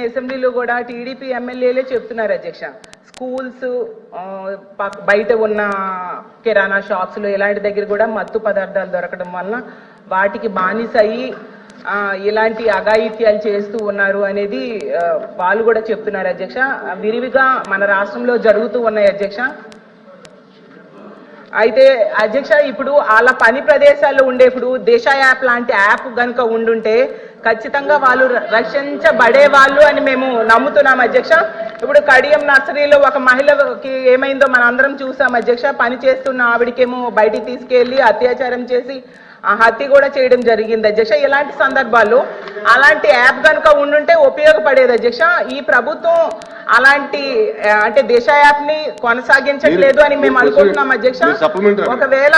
అసెంబ్లీలో కూడా టీడీపీ ఎమ్మెల్యేలే చెప్తున్నారు అధ్యక్ష, స్కూల్స్ బయట ఉన్న కిరాణా షాప్స్లో ఇలాంటి దగ్గర కూడా మత్తు పదార్థాలు దొరకడం వలన వాటికి బానిస అయ్యి ఇలాంటి అఘాయిత్యాలు చేస్తూ ఉన్నారు అనేది వాళ్ళు కూడా చెప్తున్నారు అధ్యక్ష. విరివిగా మన రాష్ట్రంలో జరుగుతూ ఉన్నాయి అధ్యక్ష. అయితే అధ్యక్ష, ఇప్పుడు వాళ్ళ పని ప్రదేశాల్లో ఉండేప్పుడు దిశ యాప్ లాంటి యాప్ కనుక ఉండుంటే ఖచ్చితంగా వాళ్ళు రక్షించబడేవాళ్ళు అని మేము నమ్ముతున్నాం అధ్యక్ష. ఇప్పుడు కడియం నర్సరీలో ఒక మహిళకి ఏమైందో మనం అందరం చూసాం అధ్యక్ష. పని చేస్తున్న ఆవిడకేమో బయటికి తీసుకెళ్లి అత్యాచారం చేసి హత్య కూడా చేయడం జరిగింది అధ్యక్ష. ఇలాంటి సందర్భాల్లో అలాంటి యాప్ కనుక ఉండుంటే ఉపయోగపడేది అధ్యక్ష. ఈ ప్రభుత్వం అలాంటి అంటే దిశ యాప్ ని కొనసాగించట్లేదు అని మేము అనుకుంటున్నాం అధ్యక్ష. ఒకవేళ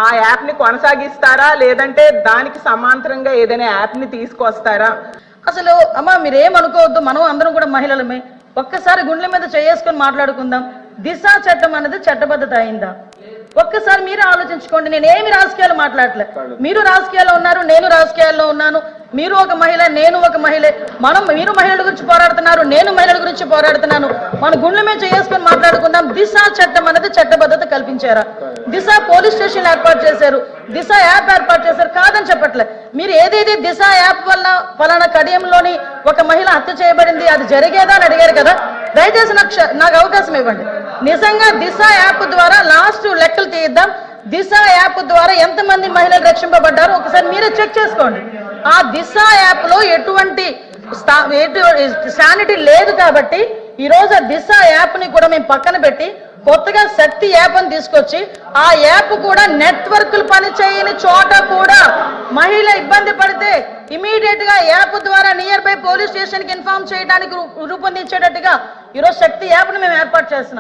ఆ యాప్ ని కొనసాగిస్తారా లేదంటే దానికి సమాంతరంగా ఏదైనా యాప్ ని తీసుకొస్తారా? అసలు అమ్మా మీరేమనుకోవద్దు, మనం అందరం కూడా మహిళలమే. ఒక్కసారి గుండెల మీద చేసుకొని మాట్లాడుకుందాం. దిశ చట్టం అనేది చట్టబద్ధత అయిందా? ఒక్కసారి మీరు ఆలోచించుకోండి. నేనేమి రాజకీయాలు మాట్లాడలే, మీరు రాజకీయాల్లో ఉన్నారు, నేను రాజకీయాల్లో ఉన్నాను. మీరు ఒక మహిళ, నేను ఒక మహిళే. మీరు మహిళల గురించి పోరాడుతున్నారు, నేను మహిళల గురించి పోరాడుతున్నాను. మన గుండెల మీద చేసుకొని మాట్లాడుకుందాం. దిశ చట్టం అనేది చట్టబద్ధత కల్పించారా? దిశ పోలీస్ స్టేషన్ ఏర్పాటు చేశారు, దిశ యాప్ ఏర్పాటు చేశారు, కాదని చెప్పట్లే. మీరు ఏదైతే దిశ యాప్ వల్ల ఫలానా కడియంలోని ఒక మహిళ హత్య చేయబడింది అది జరిగేదా అని అడిగారు కదా, దయచేసి నాకు అవకాశం ఇవ్వండి. నిజంగా దిశ యాప్ ద్వారా లాస్ట్ లెక్కలు తీద్దాం. దిశ యాప్ ద్వారా ఎంతమంది మహిళలు రక్షింపబడ్డారో ఒకసారి మీరే చెక్ చేసుకోండి. ఆ దిశ యాప్ లో ఎటువంటి శానిటీ లేదు కాబట్టి ఈ రోజు ఆ దిశ యాప్ ని కూడా మేము పక్కన పెట్టి కొత్తగా శక్తి యాప్ అని తీసుకొచ్చి ఆ యాప్ కూడా నెట్వర్క్లు పనిచేయని చోట కూడా మహిళ ఇబ్బంది పడితే ఇమీడియట్ గా యాప్ ద్వారా నియర్ బై పోలీస్ స్టేషన్ కి ఇన్ఫార్మ్ చేయడానికి రూపొందించేటట్టుగా ఈరోజు శక్తి యాప్ ని మేము ఏర్పాటు చేస్తున్నాం.